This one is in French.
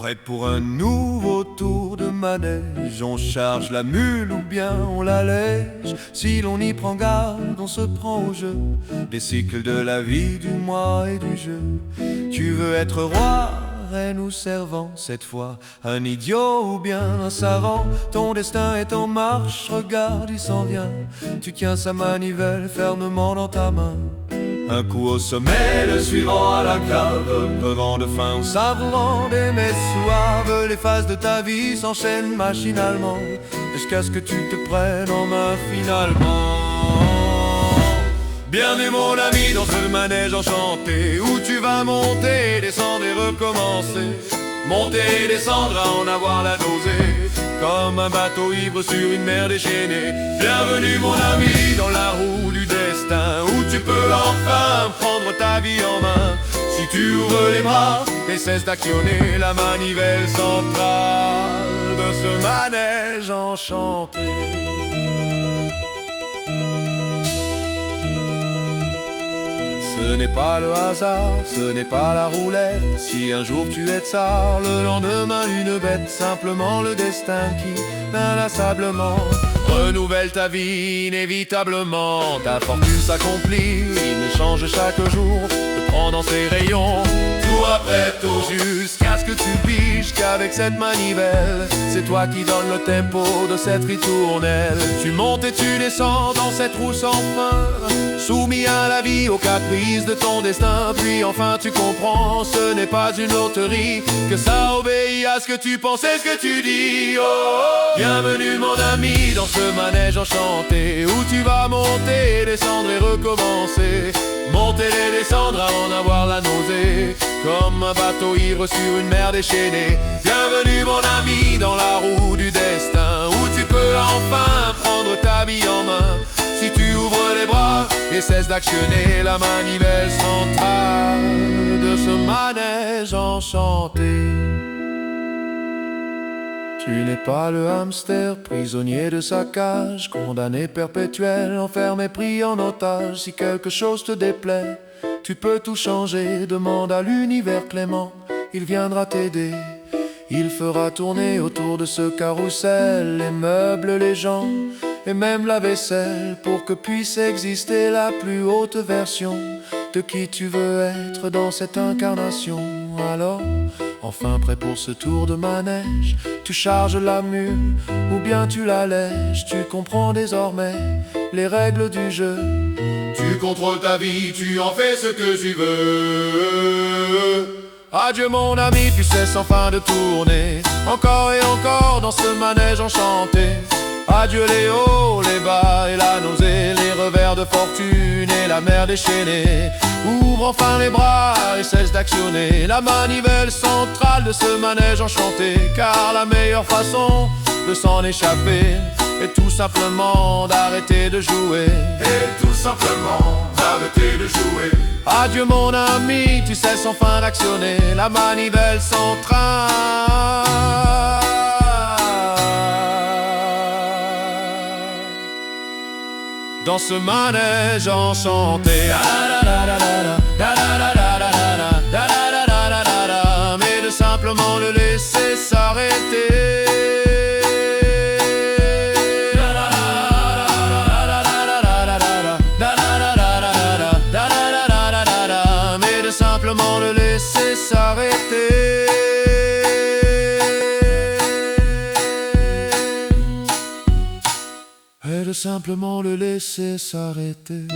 Prête pour un nouveau tour de manège. On charge la mule ou bien on l'allège. Si l'on y prend garde, on se prend au jeu des cycles de la vie, du moi et du jeu. Tu veux être roi, reine ou servant, cette fois un idiot ou bien un savant. Ton destin est en marche, regarde, il s'en vient. Tu tiens sa manivelle fermement dans ta main. Un coup au sommet, le suivant à la cave. Crevant de faim ou savant des messes suaves. Les phases de ta vie s'enchaînent machinalement jusqu'à ce que tu te prennes en main finalement. Bienvenue mon ami dans ce manège enchanté, où tu vas monter, descendre et recommencer. Monter et descendre à en avoir la nausée, comme un bateau ivre sur une mer déchaînée. Bienvenue mon ami dans la roue du destin, où tu peux enfin prendre ta vie en main. Si tu ouvres les bras et cesses d'actionner la manivelle centrale de ce manège enchanté. Ce n'est pas le hasard, ce n'est pas la roulette. Si un jour tu es tsar, le lendemain une bête. Simplement le destin qui, inlassablement, renouvelle ta vie inévitablement. Ta fortune s'accomplit, il ne change chaque jour, te prend dans ses rayons, tour après tour, jusqu'à ce que tu piges qu'avec cette manivelle, c'est toi qui donnes le tempo de cette ritournelle. Tu montes et tu descends dans cette roue sans fin, soumis à la vie, aux caprices de ton destin. Puis enfin tu comprends, ce n'est pas une loterie, que ça obéit à ce que tu penses et ce que tu dis. Oh, oh. Bienvenue mon ami dans ce manège enchanté, où tu vas monter, descendre et recommencer. Monter et descendre à en avoir la nausée, comme un bateau ivre sur une mer déchaînée. Bienvenue mon ami dans la roue du destin, où tu peux enfin prendre ta vie en main. Si tu ouvres les bras et cesses d'actionner la manivelle centrale de ce manège enchanté. Tu n'es pas le hamster prisonnier de sa cage, condamné perpétuel, enfermé, pris en otage. Si quelque chose te déplaît, tu peux tout changer. Demande à l'univers clément, il viendra t'aider. Il fera tourner autour de ce carrousel les meubles, les gens et même la vaisselle, pour que puisse exister la plus haute version de qui tu veux être dans cette incarnation. Alors, enfin prêt pour ce tour de manège, tu charges la mule ou bien tu l'allèges. Tu comprends désormais les règles du jeu. Tu contrôles ta vie, tu en fais ce que tu veux. Adieu mon ami, tu cesses enfin de tourner, encore et encore dans ce manège enchanté. Adieu les hauts, les bas et la nausée, les revers de fortune et la mer déchaînée. Ouvre enfin les bras et cesse d'actionner la manivelle centrale de ce manège enchanté. Car la meilleure façon de s'en échapper est tout simplement d'arrêter de jouer. Et tout simplement d'arrêter de jouer. Adieu mon ami, tu cesses enfin d'actionner la manivelle centrale dans ce manège enchanté. Mais de simplement le laisser s'arrêter. Mais de simplement le laisser s'arrêter. Et de simplement le laisser s'arrêter.